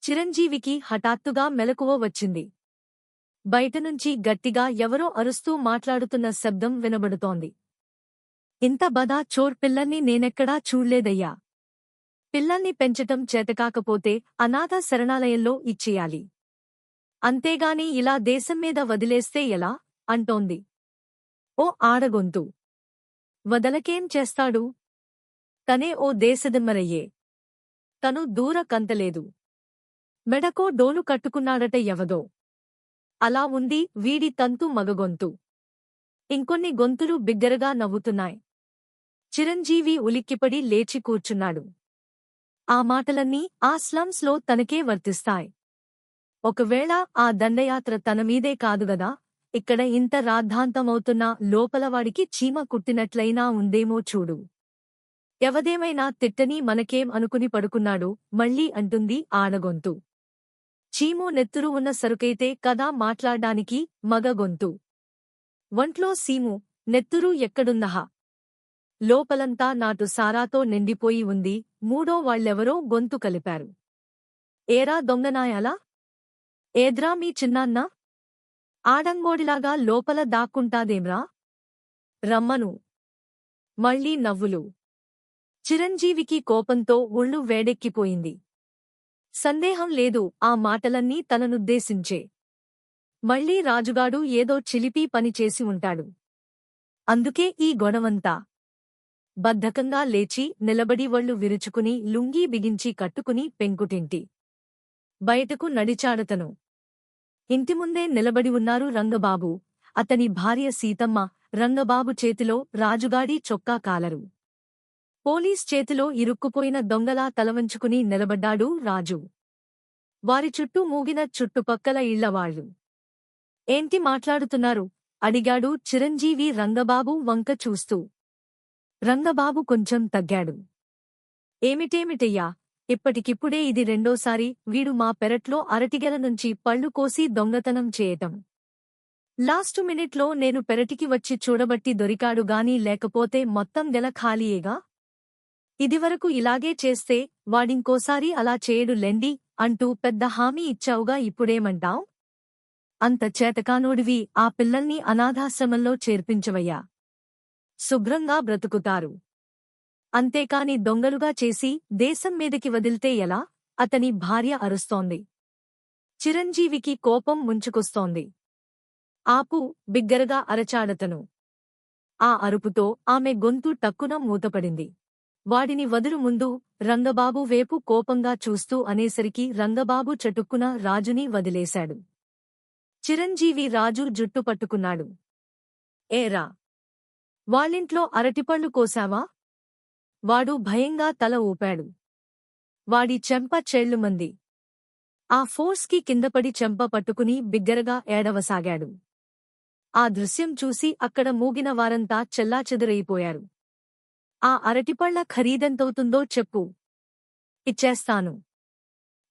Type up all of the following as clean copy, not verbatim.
చిరంజీవికి హఠాత్తుగా మెలకువ వచ్చింది. బయటనుంచి గట్టిగా ఎవరో అరుస్తూ మాట్లాడుతున్న శబ్దం వినబడుతోంది. ఇంత బదా చోర్ పిల్లల్ని నేనెక్కడా చూడ్లేదయ్యా. పిల్లల్ని పెంచటం చేతకాకపోతే అనాథ శరణాలయంలో ఇచ్చేయాలి. అంతేగాని ఇలా దేశంమీద వదిలేస్తే ఎలా? అంటోంది ఓ ఆడగొంతు. వదలకేం చేస్తాడు? తనే ఓ దేశదిమ్మరయ్యే. తను దూర కంతలేదు. మెడకో డోలు కట్టుకున్నాడట ఎవదో. అలా ఉంది వీడి తంతు మగగొంతు. ఇంకొన్ని గొంతులు బిగ్గరగా నవ్వుతున్నాయి. చిరంజీవి ఉలిక్కిపడి లేచి కూర్చున్నాడు. ఆ మాటలన్నీ ఆ స్లమ్స్ లో తనకే వర్తిస్తాయి. ఒకవేళ ఆ దండయాత్ర తనమీదే కాదుగదా, ఇక్కడ ఇంత రాద్ధాంతమవుతున్నా లోపలవాడికి చీమ కుట్టినట్లయినా ఉందేమో చూడు. ఎవదేమైనా తిట్టని మనకేం అనుకుని పడుకున్నాడు మళ్ళీ అంటుంది ఆడగొంతు. చీము నెత్తురు ఉన్న సరుకైతే కదా మాట్లాడ్డానికి మగ గొంతు. వంట్లో సీము నెత్తురు ఎక్కడుందహా? లోపలంతా నాటు సారాతో నిండిపోయి ఉంది. మూడో వాళ్ళెవరో గొంతు కలిపారు. ఏరా దొంగనాయాలా? ఏద్రా మీ చిన్నాన్న? ఆడంగోడిలాగా లోపల దాక్కుంటాదేమ్రా? రమ్మను. మళ్ళీ నవ్వులు. చిరంజీవికి కోపంతో ఒళ్ళు వేడెక్కిపోయింది. సందేహం లేదు ఆ మాటలన్నీ తననుద్దేశించే. మళ్ళీ రాజుగాడు ఏదో చిలిపీ పని చేసి ఉంటాడు. అందుకే ఈ గొడవంతా. బద్ధకంగా లేచి నిలబడి ఒళ్ళు విరుచుకుని లుంగీ బిగించి కట్టుకుని పెంకుటింటి బయటకు నడిచాడతను. ఇంటిముందే నిలబడి ఉన్నారు రంగబాబు, అతని భార్య సీతమ్మ, రంగబాబు చేతిలో రాజుగాడి చొక్కా కాలరు. పోలీస్ చేతిలో ఇరుక్కుపోయిన దొంగలా తలవంచుకుని నిలబడ్డాడు రాజు. వారి చుట్టూ మూగిన చుట్టుపక్కల ఇళ్లవాళ్లు. ఏంటి మాట్లాడుతున్నారు? అడిగాడు చిరంజీవి రంగబాబు వంక చూస్తూ. రంగబాబు కొంచెం తగ్గాడు. ఏమిటేమిటయ్యా, ఇప్పటికిప్పుడే ఇది రెండోసారి వీడు మా పెరట్లో అరటిగెల నుంచి పళ్ళు కోసి దొంగతనం చేయటం. లాస్టు మినిట్లో నేను పెరటికి వచ్చి చూడబట్టి దొరికాడు గాని లేకపోతే మొత్తం గెల ఖాళీయేగా. ఇదివరకు ఇలాగే చేస్తే వాడింకోసారి అలా చేయడు లెండి అంటూ పెద్ద హామీ ఇచ్చావుగా, ఇప్పుడేమంటావ్? అంత చేతకానోడివి ఆ పిల్లల్ని అనాథాశ్రమంలో చేర్పించవయ్యా. శుభ్రంగా బ్రతుకుతారు. అంతేకాని దొంగలుగా చేసి దేశం మీదకి వదిల్తే ఎలా? అతని భార్య అరుస్తోంది. చిరంజీవికి కోపం ముంచుకొస్తోంది. ఆపు, బిగ్గరగా అరచాడతను. ఆ అరుపుతో ఆమె గొంతు టక్కున మూతపడింది. వాడిని వదులు ముందు రంగబాబు వేపు కోపంగా చూస్తూ అనేసరికి రంగబాబు చటుక్కున రాజుని వదిలేశాడు. చిరంజీవి రాజు జుట్టు పట్టుకున్నాడు. ఏరా, వాళ్ళింట్లో అరటిపళ్ళు కోసావా? వాడు భయంగా తల ఊపాడు. వాడి చెంప చెళ్లుమంది. ఆ ఫోర్స్కి కిందపడి చెంప పట్టుకుని బిగ్గరగా ఏడవసాగాడు. ఆ దృశ్యం చూసి అక్కడ మూగిన వారంతా చెల్లాచెదురైపోయారు. ఆ అరటిపళ్ళ ఖరీదెంతవుతుందో చెప్పు. ఇచ్చేస్తాను.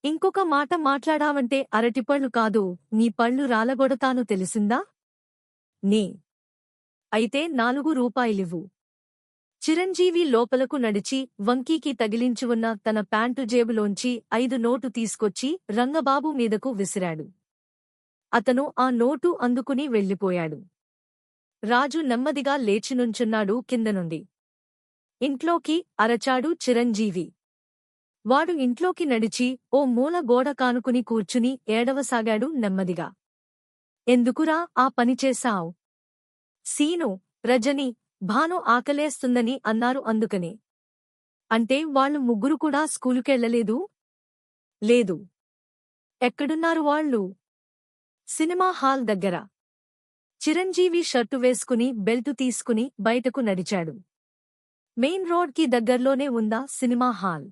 ఇంకొక మాట మాట్లాడావంటే అరటిపళ్ళు కాదు నీ పళ్ళు రాలగొడతాను తెలిసిందా? నీ అయితే 4 రూపాయలివ్వు. చిరంజీవి లోపలకు నడిచి వంకీకి తగిలించి ఉన్న తన ప్యాంటు జేబులోంచి 5 నోటు తీసుకొచ్చి రంగబాబు మీదకు విసిరాడు. అతను ఆ నోటు అందుకుని వెళ్ళిపోయాడు. రాజు నెమ్మదిగా లేచి నుంచున్నాడు కిందనుండి. ఇంట్లోకి అరచాడు చిరంజీవి. వాడు ఇంట్లోకి నడిచి ఓ మూల గోడ కానుకుని కూర్చుని ఏడవసాగాడు నెమ్మదిగా. ఎందుకురా ఆ పని చేశావ్? సీను, రజని, భాను ఆకలేస్తుందని అన్నారు అందుకనే. అంటే వాళ్ళు ముగ్గురు కూడా స్కూలుకెళ్లలేదు? లేదు. ఎక్కడున్నారు వాళ్ళు? సినిమా హాల్ దగ్గర. చిరంజీవి షర్టు వేసుకుని బెల్టు తీసుకుని బయటకు నడిచాడు. మెయిన్ రోడ్కి దగ్గర్లోనే ఉందా సినిమా హాల్.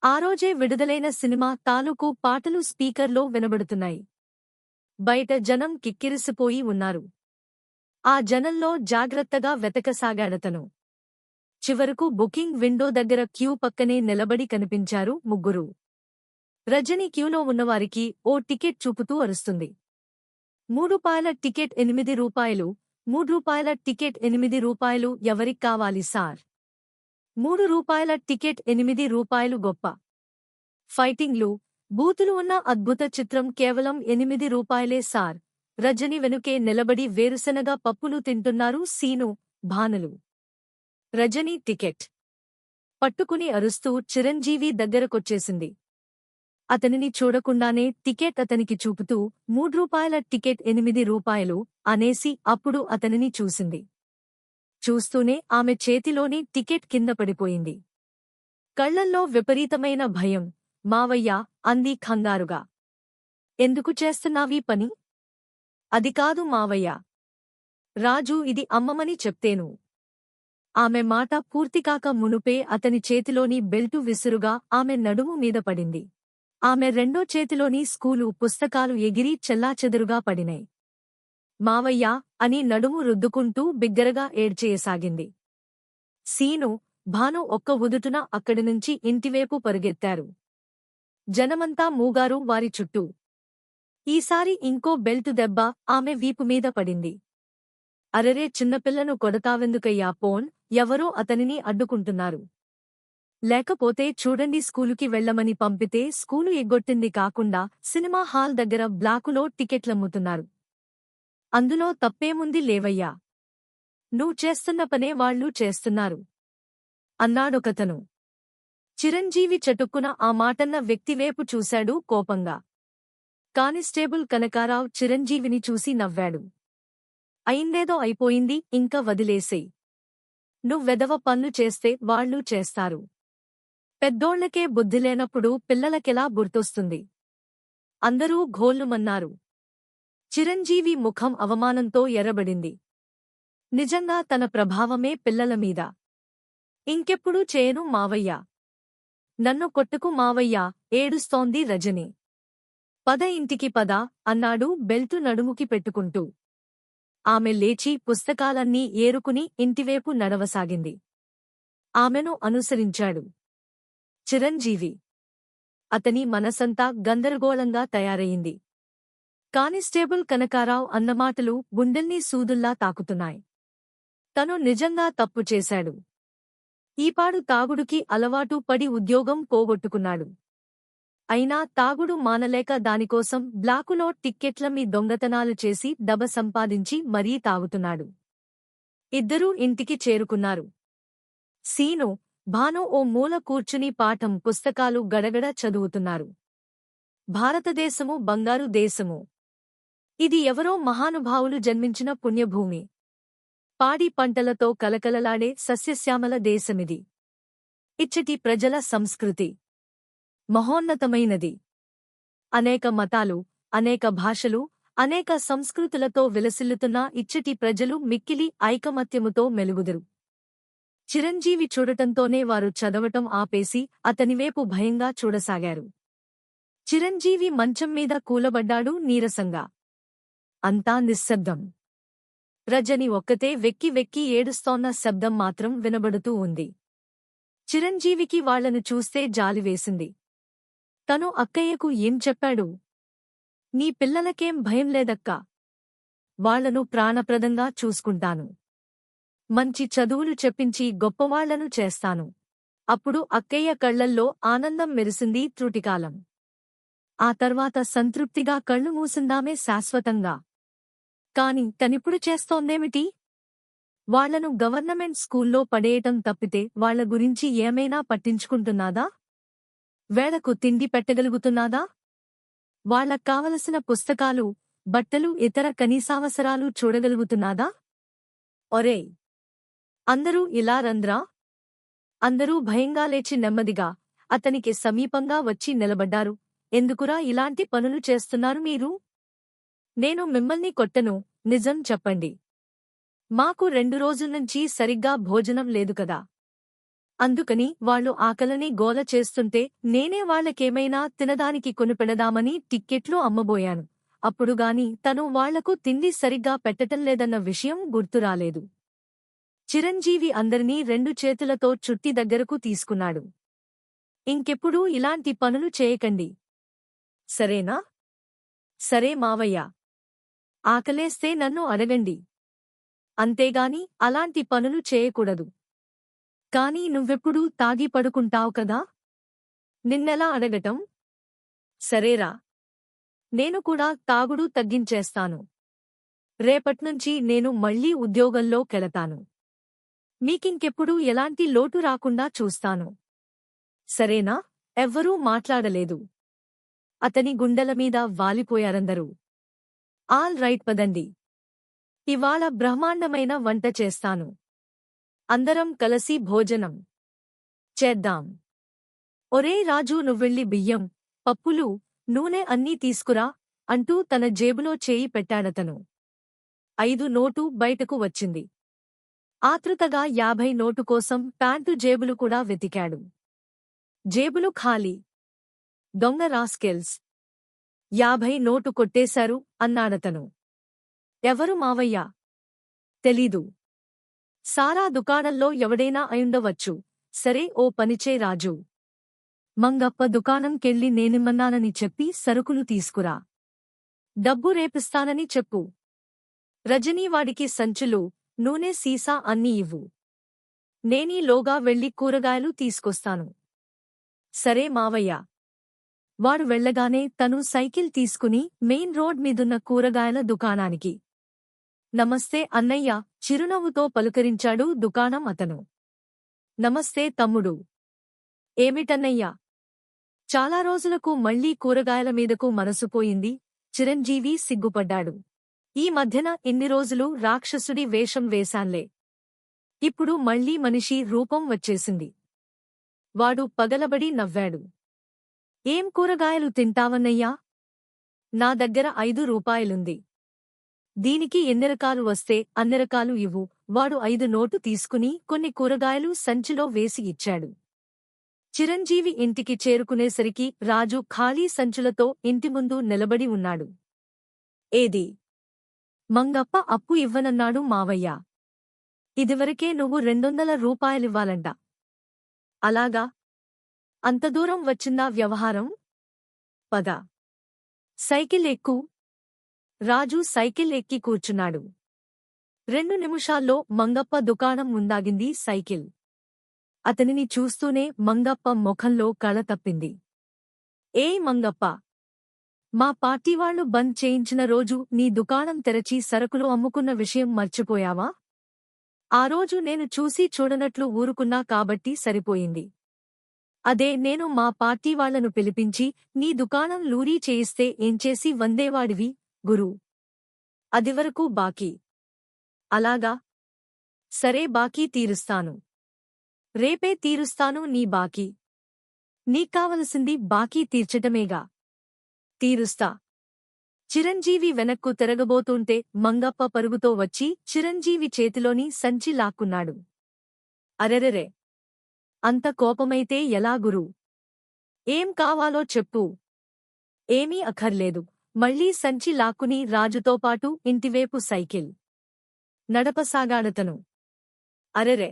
ఆ రోజే విడుదలైన సినిమా తాలూకు పాటలు స్పీకర్లో వినబడుతున్నాయి. బయట జనం కిక్కిరిసిపోయి ఉన్నారు. ఆ జనంలో జాగ్రత్తగా వెతకసాగాడతను. చివరకు బుకింగ్ విండో దగ్గర క్యూ పక్కనే నిలబడి కనిపించారు ముగ్గురు. రజని క్యూలో ఉన్నవారికి ఓ టికెట్ చూపుతూ అరుస్తుంది. 3 రూపాయల టికెట్ 8 రూపాయలు, 3 రూపాయల టికెట్ 8 రూపాయలు ఎవరిక్కావాలి సార్? 3 రూపాయల టికెట్ 8 రూపాయలు గొప్ప. ఫైటింగ్లు, బూతులు ఉన్న అద్భుత చిత్రం కేవలం రూ. 8 సార్. రజని వెనుకే నిలబడి వేరుశనగ పప్పులు తింటున్నారు సీను, భానులు. రజని టికెట్ పట్టుకుని అరుస్తూ చిరంజీవి దగ్గరకొచ్చేసింది. అతనిని చూడకుండానే టికెట్ అతనికి చూపుతూ రూ. 3 టికెట్ రూ. 8 అనేసి అప్పుడు అతనిని చూసింది. చూస్తూనే ఆమె చేతిలోని టికెట్ కింద పడిపోయింది. కళ్లల్లో విపరీతమైన భయం. మావయ్యా, అంది కంగారుగా. ఎందుకు చేస్తున్నావీ పని? అది కాదు మావయ్యా. రాజు ఇది అమ్మమని చెప్తేను. ఆమె మాట పూర్తికాక మునుపే అతని చేతిలోని బెల్టు విసురుగా ఆమె నడుము మీద పడింది. ఆమె రెండో చేతిలోని స్కూలు పుస్తకాలు ఎగిరి చెల్లాచెదురుగా పడినాయి. మావయ్యా అని నడుము రుద్దుకుంటూ బిగ్గరగా ఏడ్చేయసాగింది. సీను, భాను ఒక్క ఉదుటున అక్కడినుంచి ఇంటివేపు పరుగెత్తారు. జనమంతా మూగారు వారి చుట్టూ. ఈసారి ఇంకో బెల్టు దెబ్బ ఆమె వీపుమీద పడింది. అరెరే, చిన్నపిల్లను కొడతావెందుకయ్యా పోన్, ఎవరో అతనిని అడ్డుకుంటున్నారు. లేకపోతే చూడండి, స్కూలుకి వెళ్లమని పంపితే స్కూలు ఎగ్గొట్టింది కాకుండా సినిమా హాల్ దగ్గర బ్లాకులో టికెట్లమ్ముతున్నారు. అందులో తప్పేముంది లేవయ్యా. నువ్వు చేస్తున్న పనే వాళ్లూ చేస్తున్నారు అన్నాడొకతను. చిరంజీవి చటుక్కున ఆ మాటన్న వ్యక్తివేపు చూశాడు కోపంగా. కానిస్టేబుల్ కనకారావు చిరంజీవిని చూసి నవ్వాడు. అయిందేదో అయిపోయింది, ఇంక వదిలేసేయ్. నువ్వెదవ పనులు చేస్తే వాళ్లూ చేస్తారు. పెద్దోళ్లకే బుద్ధిలేనప్పుడు పిల్లలకెలా గుర్తొస్తుంది? అందరూ ఘోల్లుమన్నారు. చిరంజీవి ముఖం అవమానంతో ఎర్రబడింది. నిజంగా తన ప్రభావమే పిల్లలమీద. ఇంకెప్పుడూ చేయను మావయ్యా. నన్ను కొట్టుకు మావయ్యా, ఏడుస్తోంది రజని. పద ఇంటికి పద అన్నాడు బెల్టు నడుముకి పెట్టుకుంటూ. ఆమె లేచి పుస్తకాలన్నీ ఏరుకుని ఇంటివేపు నడవసాగింది. ఆమెను అనుసరించాడు చిరంజీవి. అతని మనసంతా గందరగోళంగా తయారయింది. కానిస్టేబుల్ కనకారావు అన్నమాటలు గుండెల్ని సూదుల్లా తాకుతున్నాయి. తను నిజంగా తప్పు చేశాడు. ఈపాడు తాగుడుకి అలవాటు పడి ఉద్యోగం పోగొట్టుకున్నాడు. అయినా తాగుడు మానలేక దానికోసం బ్లాకులో టిక్కెట్లమ్మి దొంగతనాలు చేసి డబ్బ సంపాదించి మరీ తాగుతున్నాడు. ఇద్దరూ ఇంటికి చేరుకున్నారు. సీను, భాను ఓ మూల కూర్చుని పాఠం పుస్తకాలు గడగడ చదువుతున్నారు. భారతదేశము బంగారు దేశము. ఇది ఎవరో మహానుభావులు జన్మించిన పుణ్యభూమి. పాడి పంటలతో కలకలలాడే సస్యశ్యామల దేశమిది. ఇచ్చటి ప్రజల సంస్కృతి మహోన్నతమైనది. అనేక మతాలు, అనేక భాషలు, అనేక సంస్కృతులతో విలసిల్లుతున్న ఇచ్చటి ప్రజలు మిక్కిలి ఐకమత్యముతో మెలుగుదురు. చిరంజీవి చూడటంతోనే వారు చదవటం ఆపేసి అతనివేపు భయంగా చూడసాగారు. చిరంజీవి మంచం మీద కూలబడ్డాడు నీరసంగా. అంతా నిశ్శబ్దం. రజని ఒక్కతే వెక్కి వెక్కి ఏడుస్తోన్న శబ్దం మాత్రం వినబడుతూ ఉంది. చిరంజీవికి వాళ్లను చూస్తే జాలివేసింది. తను అక్కయ్యకు ఏం చెప్పాడు? నీ పిల్లలకేం భయం లేదక్కా. వాళ్లను ప్రాణప్రదంగా చూసుకుంటాను. మంచి చదువులు చెప్పించి గొప్పవాళ్లను చేస్తాను. అప్పుడు అక్కయ్య కళ్లల్లో ఆనందం మెరిసింది త్రుటికాలం. ఆ తర్వాత సంతృప్తిగా కళ్ళు మూసిందామే శాశ్వతంగా. కాని తనిప్పుడు చేస్తోందేమిటి? వాళ్లను గవర్నమెంట్ స్కూల్లో పడేయటం తప్పితే వాళ్ల గురించి ఏమైనా పట్టించుకుంటున్నాదా? వేళకు తిండి పెట్టగలుగుతున్నాదా? వాళ్లక్ కావలసిన పుస్తకాలు, బట్టలు, ఇతర కనీసావసరాలు చూడగలుగుతున్నాదా? ఒరేయ్, అందరూ ఇలా రంద్రా? అందరూ భయంగా లేచి నెమ్మదిగా అతనికి సమీపంగా వచ్చి నిలబడ్డారు. ఎందుకురా ఇలాంటి పనులు చేస్తున్నారు మీరు? నేను మిమ్మల్ని కొట్టను, నిజం చెప్పండి. మాకు 2 రోజుల్నుంచి సరిగ్గా భోజనం లేదు కదా. అందుకని వాళ్లు ఆకలని గోల చేస్తుంటే నేనే వాళ్లకేమైనా తినదానికి కొనిపెడదామని టిక్కెట్లు అమ్మబోయాను. అప్పుడుగాని తను వాళ్లకు తిండి సరిగ్గా పెట్టటంలేదన్న విషయం గుర్తురాలేదు. చిరంజీవి అందరినీ 2 చేతులతో చుట్టి దగ్గరకు తీసుకున్నాడు. ఇంకెప్పుడూ ఇలాంటి పనులు చేయకండి. సరేనా? సరే మావయ్యా. ఆకలేస్తే నన్ను అడగండి. అంతేగాని అలాంటి పనులు చేయకూడదు. కాని నువ్వెప్పుడూ తాగి పడుకుంటావు కదా. నిన్నెలా అడగటం? సరేరా. నేను కూడా తాగుడు తగ్గించేస్తాను. రేపట్నుంచి నేను మళ్ళీ ఉద్యోగంలో కెళతాను. మీకింకెప్పుడూ ఎలాంటి లోటు రాకుండా చూస్తాను. సరేనా? ఎవ్వరూ మాట్లాడలేదు. అతని గుండెలమీద వాలిపోయారందరూ. ఆల్ రైట్ పదండి. ఇవాళ బ్రహ్మాండమైన వంట చేస్తాను. అందరం కలసి భోజనం చేద్దాం. ఒరేయ్ రాజూ, నువ్వెళ్ళి బియ్యం, పప్పులు, నూనె అన్నీ తీసుకురా అంటూ తన జేబులో చేయి పెట్టాడతను. 5 నోటు బయటకు వచ్చింది. ఆతృతగా 50 నోటు కోసం ప్యాంటు జేబులు కూడా వెతికాడు. జేబులు ఖాళీ. దొంగ రాస్కెల్స్! 50 నోటు కొట్టేశారు అన్నాడతను. ఎవరు మావయ్యా? తెలీదు. సారా దుకాణంలో ఎవడైనా అయుండవచ్చు. సరే, ఓ పనిచే రాజూ. మంగప్ప దుకాణంకెళ్ళి నేనిమ్మన్నానని చెప్పి సరుకులు తీసుకురా. డబ్బు రేపిస్తానని చెప్పు. రజనీ వాడికి సంచులు, నూనె సీసా అన్నీ ఇవ్వు. నేనీలోగా వెళ్ళి కూరగాయలు తీసుకొస్తాను. సరే మావయ్యా. వాడు వెళ్ళగానే తను సైకిల్ తీసుకుని మెయిన్ రోడ్ మీదున్న కూరగాయల దుకాణానికి. నమస్తే అన్నయ్యా, చిరునవ్వుతో పలుకరించాడు దుకాణం అతను. నమస్తే తమ్ముడు. ఏమిటన్నయ్యా? చాలా రోజులకు మళ్లీ కూరగాయల మీదకు మనసుపోయింది. చిరంజీవి సిగ్గుపడ్డాడు. ఈ మధ్యన ఇన్ని రోజులు రాక్షసుడి వేషం వేశాన్లే. ఇప్పుడు మళ్లీ మనిషి రూపం వచ్చేసింది. వాడు పగలబడి నవ్వాడు. ఏం కూరగాయలు తింటావన్నయ్యా? నా దగ్గర 5 రూపాయలుంది. దీనికి ఎన్ని రకాలు వస్తే అన్ని రకాలు ఇవ్వు. వాడు 5 నోటు తీసుకుని కొన్ని కూరగాయలు సంచిలో వేసి ఇచ్చాడు. చిరంజీవి ఇంటికి చేరుకునేసరికి రాజు ఖాళీ సంచులతో ఇంటి ముందు నిలబడి ఉన్నాడు. ఏది? మంగప్ప అప్పు ఇవ్వనన్నాడు మావయ్య. ఇదివరకే నువ్వు 200 రూపాయలివ్వాలంట. అలాగా? అంత దూరం వచ్చిందా వ్యవహారం? పద. సైకిల్ ఎక్కు. రాజు సైకిల్ ఎక్కి కూర్చున్నాడు. 2 నిమిషాల్లో మంగప్ప దుకాణం ముందాగింది సైకిల్. అతనిని చూస్తూనే మంగప్ప ముఖంలో కళ తప్పింది. ఏయ్ మంగప్ప! మా పార్టీవాళ్లు బంద్ చేయించిన రోజు నీ దుకాణం తెరచి సరుకులు అమ్ముకున్న విషయం మర్చిపోయావా? ఆ రోజు నేను చూసి చూడనట్లు ఊరుకున్నా కాబట్టి సరిపోయింది. అదే నేను మా పార్టీవాళ్లను పిలిపించి నీ దుకాణం లూరీ చేయిస్తే ఏంచేసి వందేవాడివి గురూ? అదివరకు బాకీ. అలాగా? సరే, బాకీ తీరుస్తాను. రేపే తీరుస్తాను నీ బాకీ. నీకావలసింది బాకీ తీర్చటమేగా. తీరుస్తా. చిరంజీవి వెనక్కు తిరగబోతుంటే మంగప్ప పరుగుతో వచ్చి చిరంజీవి చేతిలోని సంచి లాక్కున్నాడు. అరెరెరె! అంత కోపమైతే ఎలా గురూ? ఏం కావాలో చెప్పు. ఏమీ అఖర్లేదు. మళ్లీ సంచి లాక్కుని రాజుతో పాటు ఇంటివేపు సైకిల్ నడపసాగాడతను. అరెరె!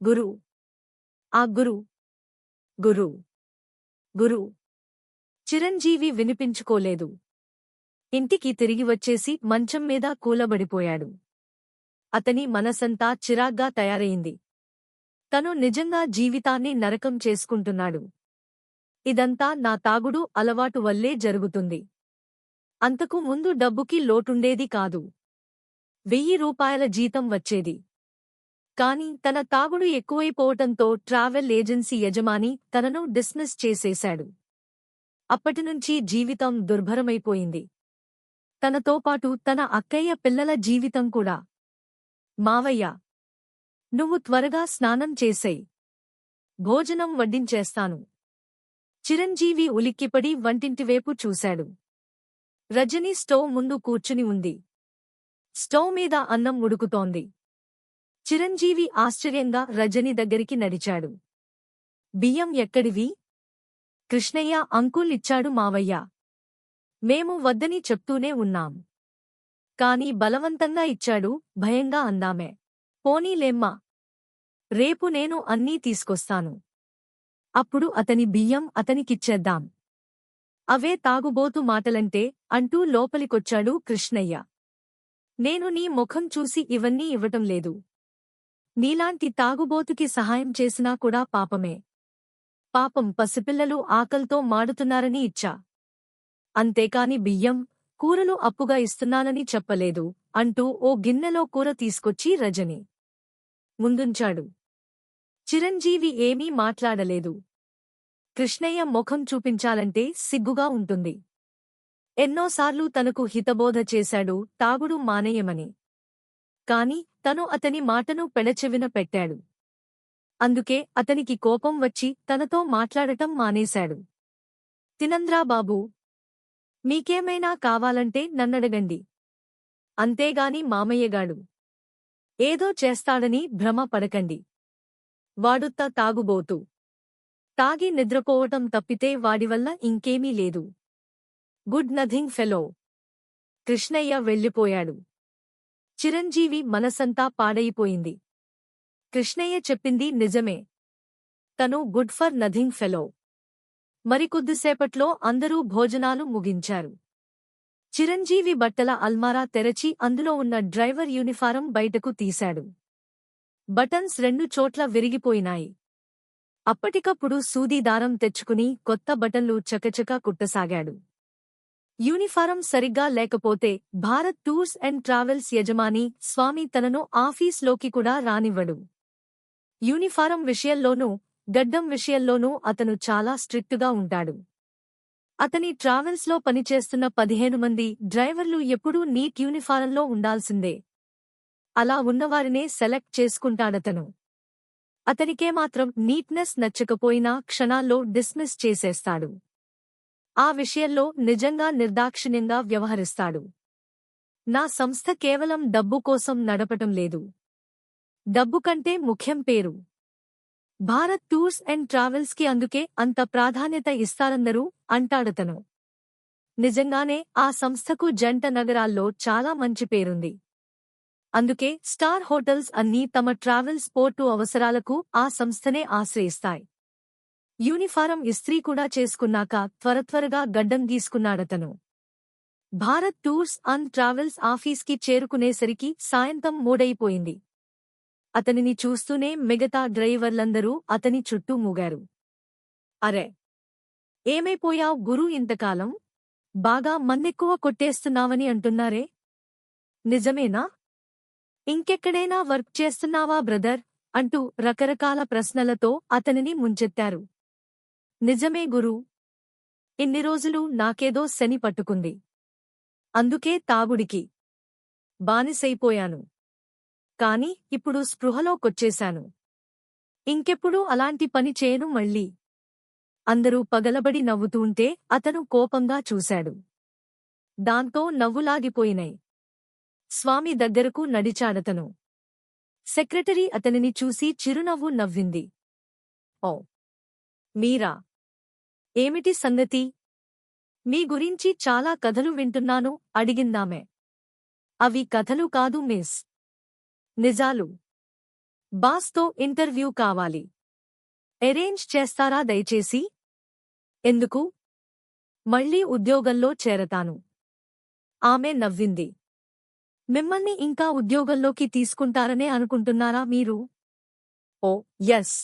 గురూ! ఆ గురూ! గురూ! గురూ! చిరంజీవి వినిపించుకోలేదు. ఇంటికి తిరిగి వచ్చేసి మంచం మీద కూలబడిపోయాడు. అతని మనసంతా చిరాగ్గా తయారయింది. తను నిజంగా జీవితాన్ని నరకం చేసుకుంటున్నాడు. ఇదంతా నా తాగుడు అలవాటు వల్లే జరుగుతుంది. అంతకు ముందు డబ్బుకి లోటుండేది కాదు. 1000 రూపాయల జీతం వచ్చేది. కాని తన తాగుడు ఎక్కువైపోవటంతో ట్రావెల్ ఏజెన్సీ యజమాని తనను డిస్మిస్ చేసేశాడు. అప్పటినుంచి జీవితం దుర్భరమైపోయింది. తనతోపాటు తన అక్కయ్య పిల్లల జీవితం కూడా. మావయ్య! నువ్వు త్వరగా స్నానం చేసేయ్. భోజనం వడ్డించేస్తాను. చిరంజీవి ఉలిక్కిపడి వంటింటివేపు చూశాడు. రజని స్టవ్ ముందు కూర్చుని ఉంది. స్టవ్ మీద అన్నం ఉడుకుతోంది. చిరంజీవి ఆశ్చర్యంగా రజని దగ్గరికి నడిచాడు. బియ్యం ఎక్కడివి? కృష్ణయ్య అంకుల్ ఇచ్చాడు మావయ్య. మేము వద్దని చెప్తూనే ఉన్నాం. కాని బలవంతంగా ఇచ్చాడు భయంగా అందామె. పోనీలేమ్మా. రేపు నేను అన్నీ తీసుకొస్తాను. అప్పుడు అతని బియ్యం అతనికిచ్చేద్దాం. అవే తాగుబోతు మాటలంటే అంటూ లోపలికొచ్చాడు కృష్ణయ్య. నేను నీ ముఖం చూసి ఇవన్నీ ఇవ్వటం లేదు. నీలాంటి తాగుబోతుకి సహాయం చేసినా కూడా పాపమే. పాపం పసిపిల్లలు ఆకల్తో మాడుతున్నారని ఇచ్చా. అంతేకాని బియ్యం, కూరలు అప్పుగా ఇస్తున్నానని చెప్పలేదు అంటూ ఓ గిన్నెలో కూర తీసుకొచ్చి రజని ముందుంచాడు. చిరంజీవి ఏమీ మాట్లాడలేదు. కృష్ణయ్య ముఖం చూపించాలంటే సిగ్గుగా ఉంటుంది. ఎన్నోసార్లు తనకు హితబోధ చేశాడు తాగుడు మానేయమని. కాని తను అతని మాటను పెడచెవిన పెట్టాడు. అందుకే అతనికి కోపం వచ్చి తనతో మాట్లాడటం మానేశాడు. తినండ్రా బాబూ, మీకేమైనా కావాలంటే నన్నడగండి. అంతేగాని మామయ్యగాడు ఏదో చేస్తాడని భ్రమ పడకండి. వాడుత్త తాగుబోతు. తాగి నిద్రపోవటం తప్పితే వాడివల్ల ఇంకేమీ లేదు. Good nothing fellow. కృష్ణయ్య వెళ్ళిపోయాడు. చిరంజీవి మనసంతా పాడైపోయింది. కృష్ణయ్య చెప్పింది నిజమే. తను గుడ్ ఫర్ నథింగ్ ఫెలో. మరికొద్దిసేపట్లో అందరూ భోజనాలు ముగించారు. చిరంజీవి బట్టల అల్మారా తెరచి అందులో ఉన్న డ్రైవర్ యూనిఫారం బయటకు తీశాడు. బటన్స్ 2 చోట్ల విరిగిపోయినాయి. అప్పటికప్పుడు సూది దారం తెచ్చుకుని కొత్త బటన్లు చకచకా కుట్టసాగాడు. యూనిఫారం సరిగ్గా లేకపోతే భారత్ టూర్స్ అండ్ ట్రావెల్స్ యజమాని స్వామి తనను ఆఫీస్లోకి కూడా రానివ్వడు. యూనిఫారం విషయంలోనూ, గడ్డం విషయంలోనూ అతను చాలా స్ట్రిక్టుగా ఉంటాడు. అతని ట్రావెల్స్లో పనిచేస్తున్న 15 మంది డ్రైవర్లు ఎప్పుడూ నీట్ యూనిఫారంలో ఉండాల్సిందే. అలా ఉన్నవారినే సెలెక్ట్ చేసుకుంటాడతను. అతనికేమాత్రం నీట్నెస్ నచ్చకపోయినా క్షణాల్లో డిస్మిస్ చేసేస్తాడు. ఆ విషయంలో నిజంగా నిర్దాక్షిణ్యంగా వ్యవహరిస్తాడు. నా సంస్థ కేవలం డబ్బు కోసం నడపటం లేదు. డబ్బు కంటే ముఖ్యం పేరు. భారత్ టూర్స్ అండ్ ట్రావెల్స్కి అందుకే అంత ప్రాధాన్యత ఇస్తారన్నరు అంటాడతను. నిజంగానే ఆ సంస్థకు జంట నగరాల్లో చాలా మంచి పేరుంది. అందుకే స్టార్ హోటల్స్ అన్నీ తమ ట్రావెల్స్ పోర్టు అవసరాలకు ఆ సంస్థనే ఆశ్రయిస్తాయి. యూనిఫారం ఇస్త్రీ కూడా చేసుకున్నాక త్వరత్వరగా గడ్డం గీసుకున్నాడతను. భారత్ టూర్స్ అండ్ ట్రావెల్స్ ఆఫీస్కి చేరుకునేసరికి సాయంత్రం 3 అతనిని చూస్తూనే మిగతా డ్రైవర్లందరూ అతని చుట్టూ మూగారు. అరే, ఏమైపోయావ్ గురూ ఇంతకాలం? బాగా మన్నెక్కువ కొట్టేస్తున్నావని అంటున్నారే, నిజమేనా? ఇంకెక్కడైనా వర్క్ చేస్తున్నావా బ్రదర్ అంటూ రకరకాల ప్రశ్నలతో అతనిని ముంచెత్తారు. నిజమే గురూ. ఇన్ని రోజులు నాకేదో శని పట్టుకుంది. అందుకే తాగుడికి బానిసైపోయాను. కాని ఇప్పుడు స్పృహలోకొచ్చేశాను. ఇంకెప్పుడూ అలాంటి పని చేయను మళ్ళీ. అందరూ పగలబడి నవ్వుతూంటే అతను కోపంగా చూశాడు. దాంతో నవ్వులాగిపోయినై. స్వామి దగ్గరకు నడిచాడతను. సెక్రటరీ అతనిని చూసి చిరునవ్వు నవ్వింది. ఓ, మీరా? ఏమిటి సంగతి? మీ గురించి చాలా కథలు వింటున్నాను అడిగిందామె. అవి కథలు కాదు మిస్, నిజాలు. బాస్తో ఇంటర్వ్యూ కావాలి. అరేంజ్ చేస్తారా దయచేసి? ఎందుకు? మళ్ళీ ఉద్యోగంలో చేరతాను. ఆమె నవ్వింది. మిమ్మల్ని ఇంకా ఉద్యోగంలోకి తీసుకుంటారనే అనుకుంటున్నారా మీరు? ఓ యస్,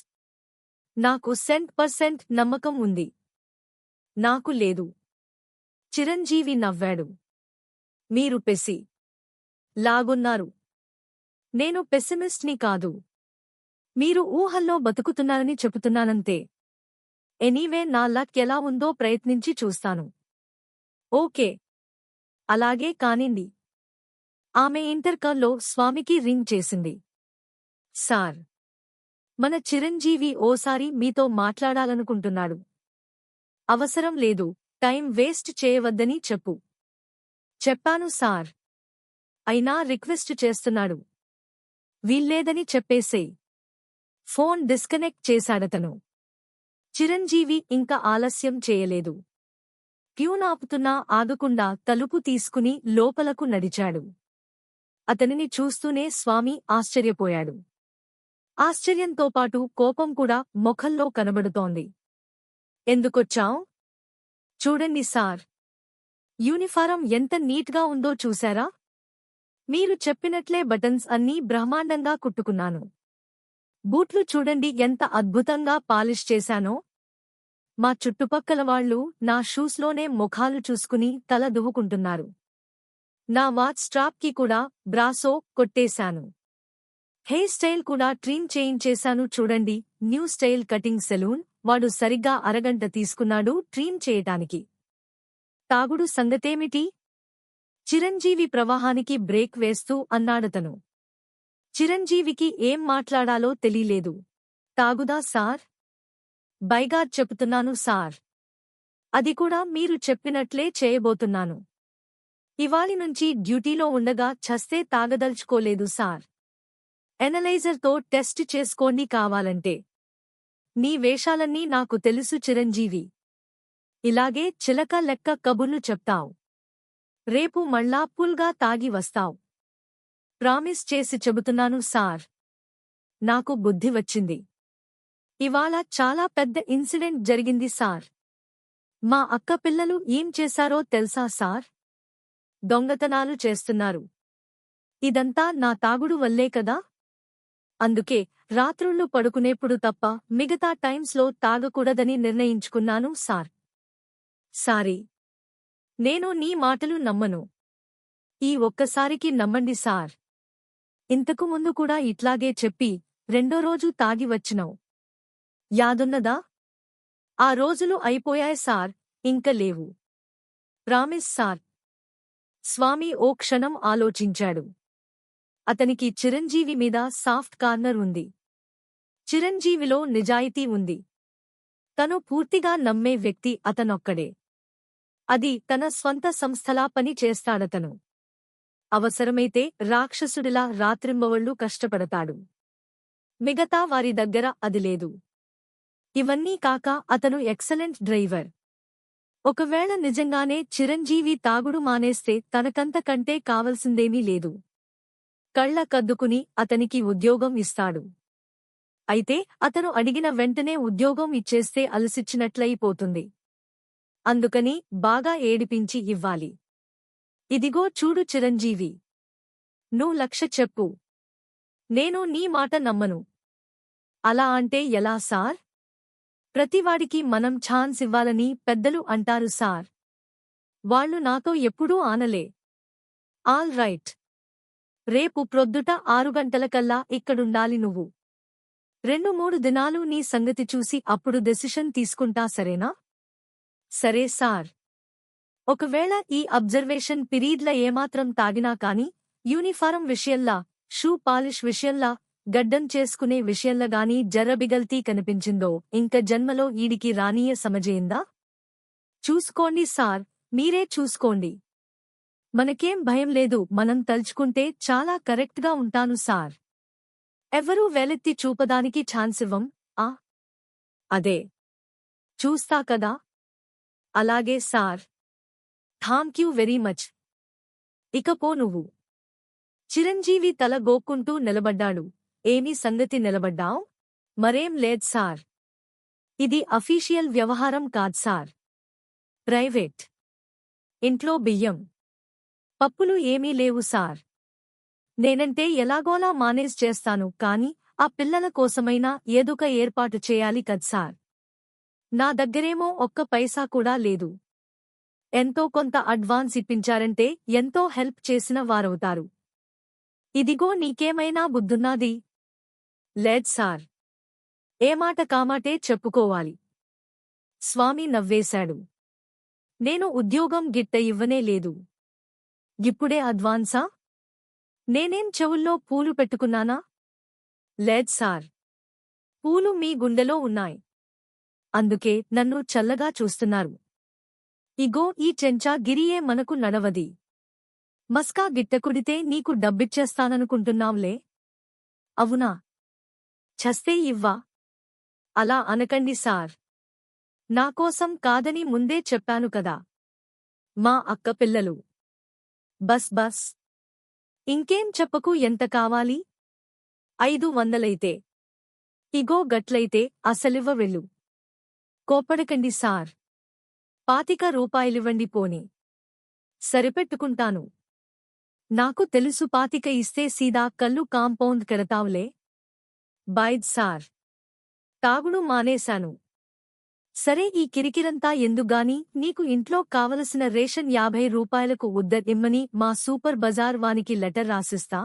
నాకు 100% నమ్మకం ఉంది. నాకు లేదు. చిరంజీవి నవ్వాడు. మీరు పెసి లాగున్నారు. నేను పెసిమిస్ట్ని కాదు. మీరు ఊహల్లో బతుకుతున్నారని చెబుతున్నానంతే. ఎనీవే నా లక్ ఎలా ఉందో ప్రయత్నించి చూస్తాను. ఓకే, అలాగే కానిండి. ఆమె ఇంటర్కాల్లో స్వామికి రింగ్ చేసింది. సార్, మన చిరంజీవి ఓసారి మీతో మాట్లాడాలనుకుంటున్నాడు. అవసరం లేదు, టైం వేస్ట్ చేయవద్దని చెప్పు. చెప్పాను సార్. అయినా రిక్వెస్ట్ చేస్తున్నాడు. వీల్లేదని చెప్పేసేయ్. ఫోన్ డిస్కనెక్ట్ చేశాడతను. చిరంజీవి ఇంకా ఆలస్యం చేయలేదు. ప్యూన్ ఆపుతున్నా ఆగకుండా తలుపు తీసుకుని లోపలకు నడిచాడు. అతనిని చూస్తూనే స్వామి ఆశ్చర్యపోయాడు. ఆశ్చర్యంతోపాటు కోపం కూడా ముఖంలో కనబడుతోంది. ఎందుకొచ్చావ్? చూడండి సార్, యూనిఫారం ఎంత నీట్గా ఉందో చూశారా? మీరు చెప్పినట్లే బటన్స్ అన్నీ బ్రహ్మాండంగా కుట్టుకున్నాను. బూట్లు చూడండి ఎంత అద్భుతంగా పాలిష్ చేశానో. మా చుట్టుపక్కల వాళ్ళు నా షూస్లోనే ముఖాలు చూసుకుని తల దువ్వుకుంటున్నారు. నా వాచ్ స్ట్రాప్కి కూడా బ్రాసో కొట్టేశాను. హెయిర్ స్టైల్ కూడా ట్రిమ్ చేయించేశాను. చూడండి, న్యూ స్టైల్ కటింగ్ సెలూన్. వాడు సరిగ్గా అరగంట తీసుకున్నాడు ట్రిమ్ చేయటానికి. తాగుడు సంగతేమిటి? చిరంజీవి ప్రవాహానికి బ్రేక్ వేస్తూ అన్నాడతను. చిరంజీవికి ఏం మాట్లాడాలో తెలీలేదు. తాగుదా సార్? బైగాడ్ చెపుతున్నాను సార్. అది కూడా మీరు చెప్పినట్లే చేయబోతున్నాను. ఇవాళ నుంచి డ్యూటీలో ఉండగా చస్తే తాగదల్చుకోలేదు సార్. ఎనలైజర్తో టెస్ట్ చేసుకోండి కావాలంటే. నీ వేషాలన్నీ నాకు తెలుసు చిరంజీవి. ఇలాగే చిలక లెక్క కబుర్లు చెప్తావ్. రేపు మళ్ళా ఫుల్గా తాగి వస్తావ్. ప్రామిస్ చేసి చెబుతున్నాను సార్. నాకు బుద్ధి వచ్చింది. ఇవాళ చాలా పెద్ద ఇన్సిడెంట్ జరిగింది సార్. మా అక్క పిల్లలు ఏం చేశారో తెలుసా సార్? దొంగతనాలు చేస్తున్నారు. ఇదంతా నా తాగుడు వల్లే కదా. అందుకే రాత్రుళ్ళు పడుకునేప్పుడు తప్ప మిగతా టైమ్స్లో తాగకూడదని నిర్ణయించుకున్నాను సార్. సారీ. నేను నీ మాటలు నమ్మను. ఈ ఒక్కసారికి నమ్మండి సార్. ఇంతకు ముందు కూడా ఇట్లాగే చెప్పి రెండో రోజు తాగి వచ్చినావు. యాదున్నదా? ఆ రోజులు అయిపోయాయి సార్, ఇంక లేవు. Promise sir. స్వామి ఓ క్షణం ఆలోచించాడు. అతనికి చిరంజీవి మీద సాఫ్ట్ కార్నర్ ఉంది. చిరంజీవిలో నిజాయితీ ఉంది. తను పూర్తిగా నమ్మే వ్యక్తి అతనొక్కడే. అది తన స్వంత సంస్థలా పని చేస్తాడతను. అవసరమైతే రాక్షసుడిలా రాత్రింబవళ్లు కష్టపడతాడు. మిగతా వారి దగ్గర అది లేదు. ఇవన్నీ కాక అతను ఎక్సలెంట్ డ్రైవర్. ఒకవేళ నిజంగానే చిరంజీవి తాగుడు మానేస్తే తనకంతకంటే కావలసిందేమీ లేదు. కళ్ళ కద్దుకుని అతనికి ఉద్యోగం ఇస్తాడు. అయితే అతను అడిగిన వెంటనే ఉద్యోగం ఇచ్చేస్తే అలసిచ్చినట్లయిపోతుంది. అందుకని బాగా ఏడిపించి ఇవ్వాలి. ఇదిగో చూడు చిరంజీవి. నువ్వు 1,00,000 చెప్పు. నేను నీ మాట నమ్మను. అలా అంటే ఎలా సార్? ప్రతివాడికి మనం ఛాన్స్ ఇవ్వాలని పెద్దలు అంటారు సార్. వాళ్ళు నాతో ఎప్పుడూ ఆనలే. All right. రేపు ప్రొద్దుట 6 గంటలకల్లా ఇక్కడుండాలి నువ్వు. 2-3 దినాలు నీ సంగతి చూసి అప్పుడు డెసిషన్ తీసుకుంటా సరేనా? సరే సార్. ఒకవేళ ఈ అబ్జర్వేషన్ పీరియడ్ల ఏమాత్రం తాగినా కాని, యూనిఫారం విషయంలా, షూ పాలిష్ విషయంలా, గడ్డం చేసుకునే విషయంలా గాని జర్రబిగల్తీ కనిపించిందో ఇంక జన్మలో ఈడికి రానీయ సమజేయిందా? చూసుకోండి సార్, మీరే చూసుకోండి. మనకేం భయం లేదు. మనం తలుచుకుంటే చాలా కరెక్ట్గా ఉంటాను సార్. ఎవరూ వేలెత్తి చూపదానికి ఛాన్సివ్వం. ఆ అదే చూస్తా కదా. అలాగే సార్. Thank you very much. ఇకపో నువ్వు. చిరంజీవి తల గోక్కుంటూ నిలబడ్డాడు. ఏమీ సంగతి నిలబడ్డావ్? మరేం లేదు సార్. ఇది అఫీషియల్ వ్యవహారం కాద్ సార్. ప్రైవేట్. ఇంట్లో బియ్యం, పప్పులు ఏమీ లేవు సార్. నేనంటే ఎలాగోలా మానేజ్ చేస్తాను కాని ఆ పిల్లల కోసమైనా ఏదొక ఏర్పాటు చేయాలి కద్సార్. నా దగ్గరేమో ఒక్క పైసా కూడా లేదు. ఎంతో కొంత అడ్వాన్స్ ఇప్పించారంటే ఎంతో హెల్ప్ చేసిన వారవుతారు. ఇదిగో నీకేమైనా బుద్ధున్నాది? లేదు సార్. ఏ మాట కామాటే చెప్పుకోవాలి. స్వామి నవ్వేశాడు. నేను ఉద్యోగం గిట్ట ఇవ్వనే లేదు. ఇప్పుడే అడ్వాన్సా? నేనేం చెవుల్లో పూలు పెట్టుకున్నానా? లేదు సార్. పూలు మీ గుండెలో ఉన్నాయి. అందుకే నన్ను చల్లగా చూస్తున్నారు. ఇగో ఈ చెంచా గిరియే మనకు నడవది. మస్కా గిట్టకుడితే నీకు డబ్బిచ్చేస్తాననుకుంటున్నాంలే. అవునా? చస్తే ఇవ్వా? అలా అనకండి సార్. నాకోసం కాదని ముందే చెప్పాను కదా. మా అక్క పిల్లలు. Bus bus. ఇంకేం చెప్పకు. ఎంత కావాలి? 500 ఇగో గట్లయితే అసలివ్వ వెళ్ళు. కోపడకండి సార్. 25 రూపాయలివ్వండి పోనీ. సరిపెట్టుకుంటాను. నాకు తెలుసు 25 ఇస్తే సీదా కల్లు కాంపౌండ్ కెడతావులే. బాయ్ద్ సార్. తాగుడు మానేశాను. సరే ఈ కిరికిరంతా ఎందుగాని నీకు ఇంట్లో కావలసిన రేషన్ 50 రూపాయలకు ఇమ్మని మా సూపర్ బజార్ వానికి లెటర్ రాసిస్తా.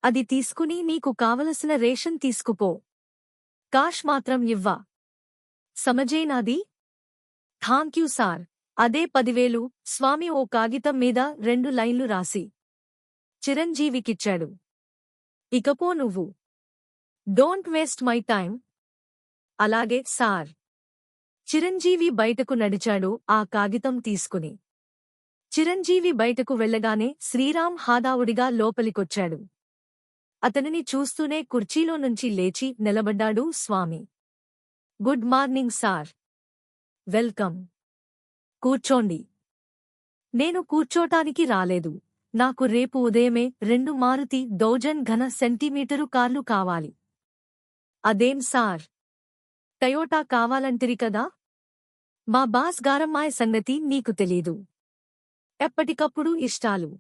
అది తీసుకుని నీకు కావలసిన రేషన్ తీసుకుపో. కాష్ మాత్రం ఇవ్వా. సమజేనాది? Thank you sir. అదే 10,000 స్వామి ఓ కాగితం మీద 2 లైన్లు రాసి చిరంజీవికిచ్చాడు. ఇకపో నువ్వు. Don't waste my time. అలాగే సార్. చిరంజీవి బయటకు నడిచాడు ఆ కాగితం తీసుకుని. చిరంజీవి బయటకు వెళ్లగానే శ్రీరామ్ హడావుడిగా లోపలికొచ్చాడు. అతనిని చూస్తూనే కుర్చీలో నుంచి లేచి నిలబడ్డాడు Swami. Good morning sir. Welcome. కూర్చోండి. నేను కూర్చోటానికి రాలేదు. నాకు రేపు ఉదయమే 2 మారుతి డౌజన్ ఘన సెంటీమీటరు కార్లు కావాలి. అదేం సార్? టయోటా కావాలంటిరి కదా? మా బాస్ గారమ్మాయ్ సంగతి నీకు తెలీదు. ఎప్పటికప్పుడు ఇష్టాలు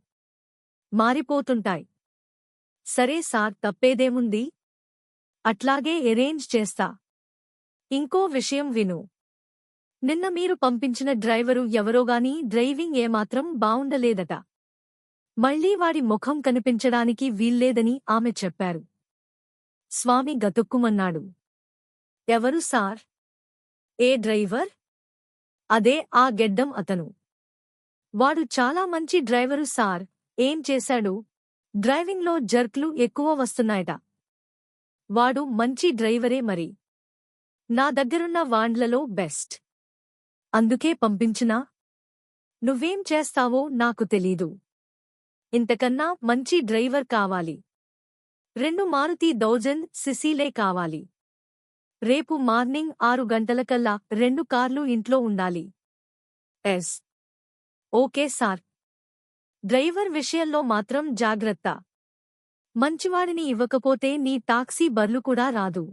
మారిపోతుంటాయి. సరే సార్, తప్పేదేముంది? అట్లాగే ఎరేంజ్ చేస్తా. ఇంకో విషయం విను. నిన్న మీరు పంపించిన డ్రైవరు ఎవరోగాని డ్రైవింగ్ ఏమాత్రం బావుండలేదట. మళ్లీ వాడి ముఖం కనిపించడానికి వీల్లేదని ఆమె చెప్పారు. స్వామి గతుక్కుమన్నాడు. ఎవరు సార్? ఏ డ్రైవర్? అదే ఆ గెడ్డం అతను. వాడు చాలా మంచి డ్రైవరు సార్. ఏం చేశాడు? డ్రైవింగ్లో జర్క్లు ఎక్కువ వస్తున్నాయట. వాడు మంచి డ్రైవరే మరి. నా దగ్గరున్న వాండ్లలో బెస్ట్. అందుకే పంపించినా. నువ్వేం చేస్తావో నాకు తెలీదు. ఇంతకన్నా మంచి డ్రైవర్ కావాలి. 2 మారుతి డౌజన్ సిసీలే కావాలి. రేపు మార్నింగ్ 6 గంటలకల్లా 2 కార్లు ఇంట్లో ఉండాలి. ఎస్. Okay sir. డ్రైవర్ విషయంలో మాత్రం జాగ్రత్త. మంచివాడిని ఇవ్వకపోతే నీ టాక్సీ బర్లు కూడా రాదు.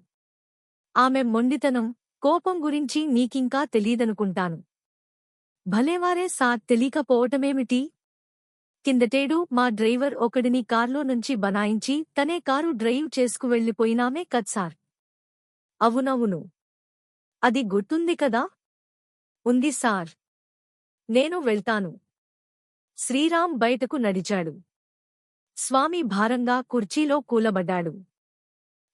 ఆమె మొండితనం, కోపం గురించి నీకింకా తెలీదనుకుంటాను. భలేవారే సార్, తెలీకపోవటమేమిటి? కిందటేడు మా డ్రైవర్ ఒకడిని కార్లో నుంచి బనాయించి తనే కారు డ్రైవ్ చేసుకువెళ్ళిపోయినామే కద్సార్. అవునవును. అది గుర్తుంది కదా? ఉంది సార్. నేను వెళ్తాను. శ్రీరామ్ బయటకు నడిచాడు. స్వామి భారంగా కుర్చీలో కూలబడ్డాడు.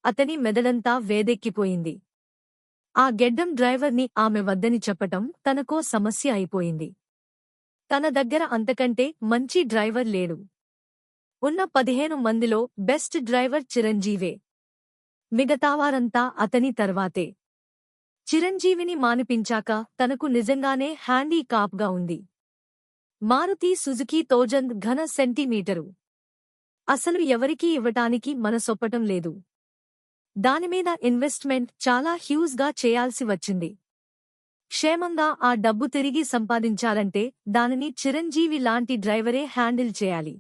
అతని మెదడంతా వేదెక్కిపోయింది. ఆ గెడ్డం డ్రైవర్ని ఆమె వద్దని చెప్పటం తనకో సమస్య అయిపోయింది. తన దగ్గర అంతకంటే మంచి డ్రైవర్ లేడు. ఉన్న 15 మందిలో బెస్ట్ డ్రైవర్ చిరంజీవే. మిగతావారంతా అతని తర్వాతే. చిరంజీవిని మానిపించాక తనకు నిజంగానే హ్యాండీకాప్గా ఉంది. మారుతి సుజుకీ డౌజన్ ఘన సెంటీమీటరు. అసలు ఎవరికీ ఇవ్వటానికి మనసొప్పటం లేదు. దానిమీద ఇన్వెస్ట్మెంట్ చాలా హ్యూజ్గా చేయాల్సి వచ్చింది. క్షేమంగా ఆ డబ్బు తిరిగి సంపాదించాలంటే దానిని చిరంజీవి లాంటి డ్రైవరే హ్యాండిల్ చేయాలి.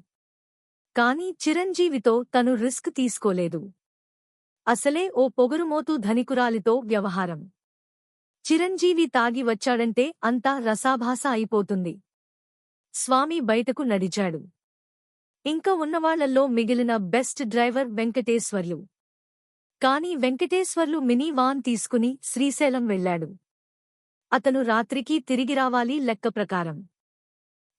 కానీ చిరంజీవితో తను రిస్క్ తీసుకోలేదు. అసలే ఓ పొగరుమోతు ధనికురాలితో వ్యవహారం. చిరంజీవి తాగి వచ్చాడంటే అంతా రసాభాస అయిపోతుంది. స్వామి బయటకు నడిచాడు. ఇంక ఉన్నవాళ్లల్లో మిగిలిన బెస్ట్ డ్రైవర్ వెంకటేశ్వర్లు. కాని వెంకటేశ్వర్లు మినీ వాన్ తీసుకుని శ్రీశైలం వెళ్లాడు. అతను రాత్రికి తిరిగి రావాలి లెక్క ప్రకారం.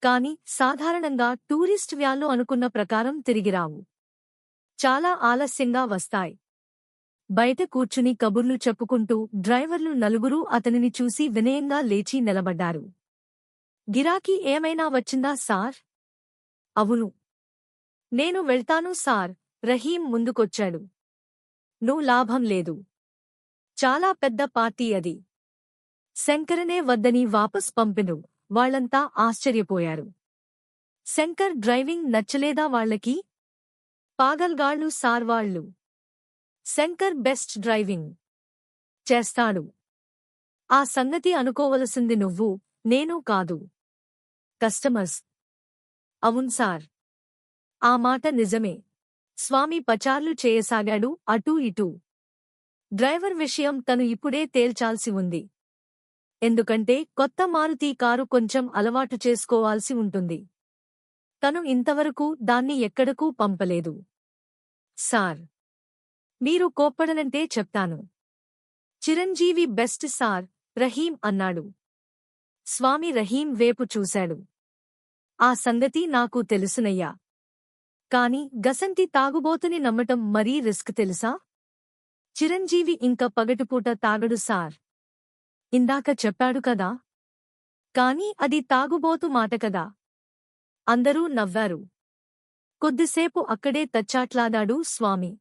కాని సాధారణంగా టూరిస్ట్ వ్యాన్లు అనుకున్న ప్రకారం తిరిగిరావు. చాలా ఆలస్యంగా వస్తాయి. బయట కూర్చుని కబుర్లు చెప్పుకుంటూ డ్రైవర్లు నలుగురూ అతనిని చూసి వినయంగా లేచి నిలబడ్డారు. గిరాకీ ఏమైనా వచ్చిందా సార్? అవును. నేను వెళ్తాను సార్. రహీం ముందుకొచ్చాడు. నువ్వు లాభం లేదు. చాలా పెద్ద పార్టీ అది. శంకరనే వద్దని వాపస్ పంపెను. వాళ్లంతా ఆశ్చర్యపోయారు. శంకర్ డ్రైవింగ్ నచ్చలేదా వాళ్లకి? పాగల్గాళ్లు సార్ వాళ్ళు. శంకర్ బెస్ట్ డ్రైవింగ్ చేస్తాడు. ఆ సంగతి అనుకోవలసింది నువ్వు, నేను కాదు. కస్టమర్స్. అవును సార్. ఆ మాట నిజమే. స్వామి పచార్లు చేయసాగాడు అటూ ఇటూ. డ్రైవర్ విషయం తను ఇప్పుడే తేల్చాల్సి ఉంది. ఎందుకంటే కొత్త మారుతి కారు కొంచెం అలవాటు చేసుకోవాల్సి ఉంటుంది. తను ఇంతవరకు దాన్ని ఎక్కడకూ పంపలేదు. సార్, మీరు కోప్పడనంటే చెప్తాను. Chiranjeevi best sir. రహీం అన్నాడు. స్వామి రహీం వేపు చూశాడు. ఆ సంగతి నాకు తెలుసునయ్యా. కాని గసంతి తాగుబోతుని నమ్మటం మరీ రిస్క్ తెలుసా? చిరంజీవి ఇంక పగటిపూట తాగడు సార్. ఇందాక చెప్పాడు కదా. కాని అది తాగుబోతు మాట కదా. అందరూ నవ్వారు. కొద్దిసేపు అక్కడే తచ్చాట్లాడాడు స్వామి.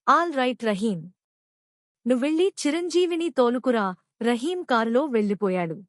All right Rahim. నువ్వెళ్ళి చిరంజీవిని తోలుకురా. రహీం కారులో వెళ్ళిపోయాడు.